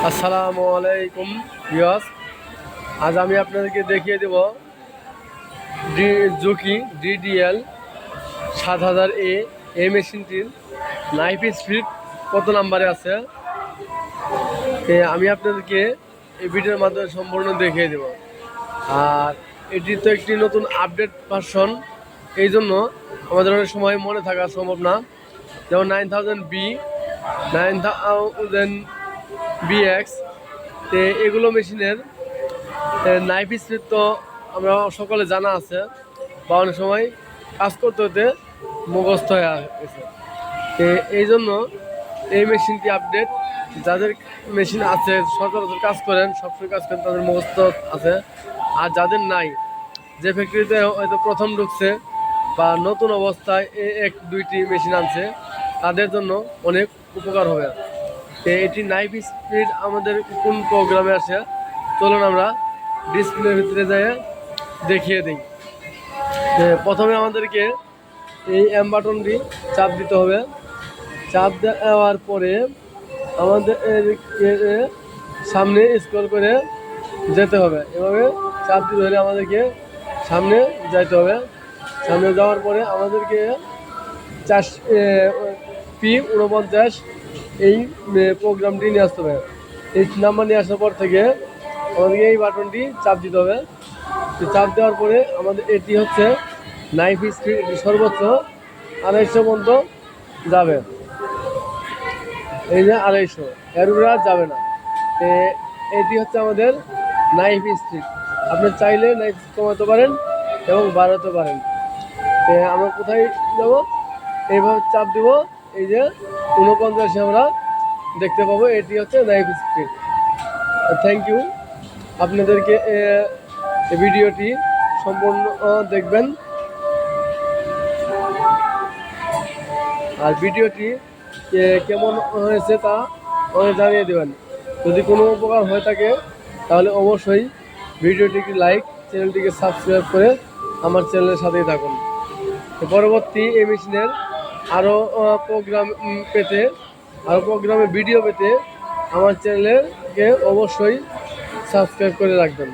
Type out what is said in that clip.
আসসালামু আলাইকুম ভিউয়ার্স। আজ আমি আপনাদেরকে দেখিয়ে দেব জুকি DDL 7000A এই মেশিনটির নাইফ স্পিড কত নাম্বারে আছে। আমি আপনাদেরকে এই ভিডিওর মাধ্যমে সম্পূর্ণ দেখিয়ে দেব। আর এটি তো একটি নতুন আপডেট ভার্সন, এই জন্য আমাদের অনেক সময় মনে থাকা সম্ভব না। যেমন 9000B, 9000BX, এগুলো মেশিনের নাইফ স্পিড তো আমরা সকলে জানা আছে, বা অনেক সময় কাজ করতে হতে মুখস্থ হয়ে গেছে। এই জন্য এই মেশিনটি আপডেট, যাদের মেশিন আছে সচরাচর কাজ করেন, সবসময় কাজ করেন, তাদের মুখস্থ আছে। আর যাদের নাই, যে ফ্যাক্টরিতে হয়তো প্রথম ঢুকছে বা নতুন অবস্থায় এক দুইটি মেশিন আনছে, তাদের জন্য অনেক উপকার হবে। এটি নাইফ স্পিড আমাদের কোন প্রোগ্রামে আসে, চলুন আমরা ডিসপ্লের ভিতরে যাই দেখিয়ে দিই। প্রথমে আমাদেরকে এই এম বাটনটি চাপ দিতে হবে। চাপ দেওয়ার পরে আমাদের সামনে স্ক্রল করে যেতে হবে। এভাবে চাপ দিতে হলে আমাদেরকে সামনে যাইতে হবে। সামনে যাওয়ার পরে আমাদেরকে P49 এই প্রোগ্রামটি নিয়ে আসতে হবে। এই নাম্বার নিয়ে আসার পর থেকে আমাদেরকে এই বাটনটি চাপ দিতে হবে। চাপ দেওয়ার পরে আমাদের এটি হচ্ছে নাইফ স্পিড, এটি সর্বোচ্চ 250 পর্যন্ত যাবে। এই যে 250, এর উপরে আর যাবে না। এটি হচ্ছে আমাদের নাইফ স্পিড। আপনি চাইলে নাইফ কমাতে পারেন এবং বাড়াতে পারেন। আমরা কোথায় যাব, এইভাবে চাপ দিব, এই যে 49 আমরা দেখতে পাবো। এটি হচ্ছে নাইফ স্পিড। থ্যাংক ইউ, আপনাদেরকে ভিডিওটি সম্পূর্ণ দেখবেন। আর ভিডিওটি কেমন হয়েছে তা জানিয়ে দেবেন। যদি কোনো উপকার হয়ে থাকে তাহলে অবশ্যই ভিডিওটিকে লাইক, চ্যানেলটিকে সাবস্ক্রাইব করে আমার চ্যানেলের সাথেই থাকুন। পরবর্তী এই মেশিনের আরও প্রোগ্রাম পেতে, আরও প্রোগ্রামের ভিডিও পেতে আমার চ্যানেলকে অবশ্যই সাবস্ক্রাইব করে রাখবেন।